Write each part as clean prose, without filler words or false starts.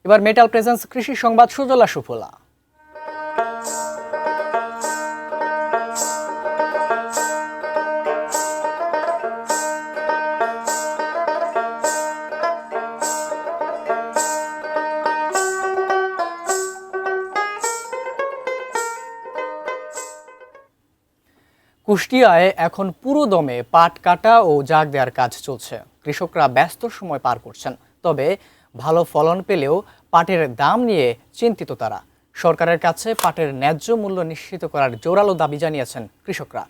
এবার metal presence কৃষি সংবাদ সুজলা সুফলা। কুষ্টিয়ায় এখন পুরো দমে পাট কাটা ও জাগ দেওয়ার কাজ চলছে। কৃষকরা ব্যস্ত সময় পার করছেন, তবে ভালো ফলন পেলেও পাটের দাম নিয়ে চিন্তিত তারা। সরকারের কাছে পাটের ন্যায্য মূল্য নিশ্চিত করার জোরালো দাবি জানিয়েছেন কৃষকরা।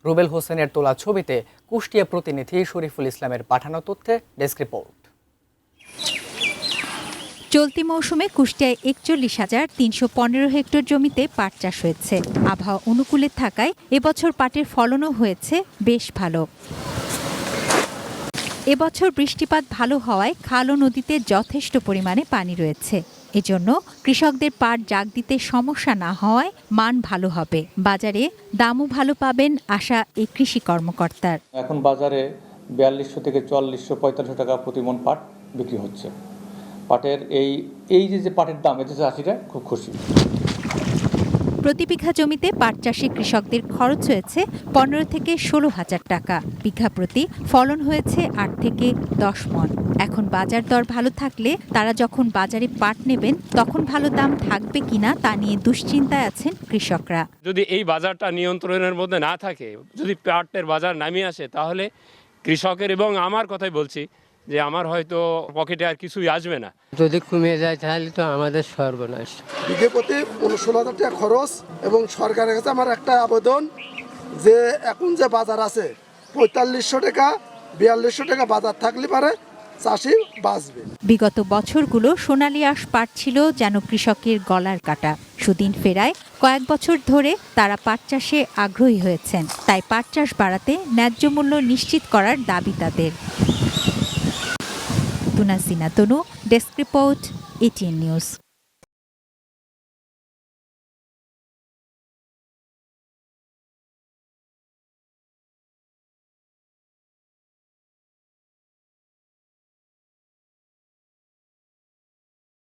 রুবেল হোসেনের তোলা ছবিতে কুষ্টিয়া প্রতিনিধি শরীফুল ইসলামের পাঠানো তথ্যে ডেস্ক রিপোর্ট। চলতি মৌসুমে কুষ্টিয়ায় ৪১,৩১৫ হেক্টর জমিতে পাট চাষ হয়েছে। আবহাওয়া অনুকূলে থাকায় এবছর পাটের ফলনও হয়েছে বেশ ভালো। এবছর বৃষ্টিপাত ভালো হওয়ায় খাল ও নদীতে যথেষ্ট পরিমাণে পানি রয়েছে। এজন্য কৃষকদের পাট জাগ দিতে সমস্যা না হওয়ায় মান ভালো হবে। বাজারে দামও ভালো পাবেন আশা এই কৃষি কর্মকর্তার। এখন বাজারে ৪২০০ থেকে ৪৪০০ ৪৫০০ টাকা প্রতি মণ পাট বিক্রি হচ্ছে। পাটের এই যে পাটের দাম, এতে চাষিরা খুব খুশি। প্রতি বিঘা জমিতে পাট চাষে কৃষকদের খরচ হয়েছে ১৫ থেকে ১৬,০০০ টাকা। বিঘা প্রতি ফলন হয়েছে ৮ থেকে ১০ মণ। এখন বাজার দর ভালো থাকলে তারা যখন বাজারে পাট নেবেন তখন ভালো দাম থাকবে কিনা তা নিয়ে দুশ্চিন্তায় আছেন কৃষকরা। যদি এই বাজারটা নিয়ন্ত্রণের মধ্যে না থাকে, যদি পাটের বাজার নামিয়ে আসে, তাহলে কৃষকের এবং আমার কথাই বলছি যে আমার হয়তো পকেটে আর কিছুই আসবে না। যদি কমে যায় তাহলে তো আমাদের সর্বনাশ। বিঘে প্রতি ১৬,০০০ টাকা খরচ, এবং সরকারের কাছে আমার একটা আবেদন যে এখন যে বাজার আছে ৪৫০০ টাকা ৪২০০ টাকা বাজার থাকলে পারে চাষি বাঁচবে। বিগত বছরগুলো সোনালী আঁশ পাট ছিল যেন কৃষকের গলার কাটা। সুদিন ফেরায় কয়েক বছর ধরে তারা পাট চাষে আগ্রহী হয়েছেন। তাই পাট চাষ বাড়াতে ন্যায্য মূল্য নিশ্চিত করার দাবি তাদের। তুনাসিনা তনু, ডেস্ক রিপোর্ট, এটিএন নিউজ।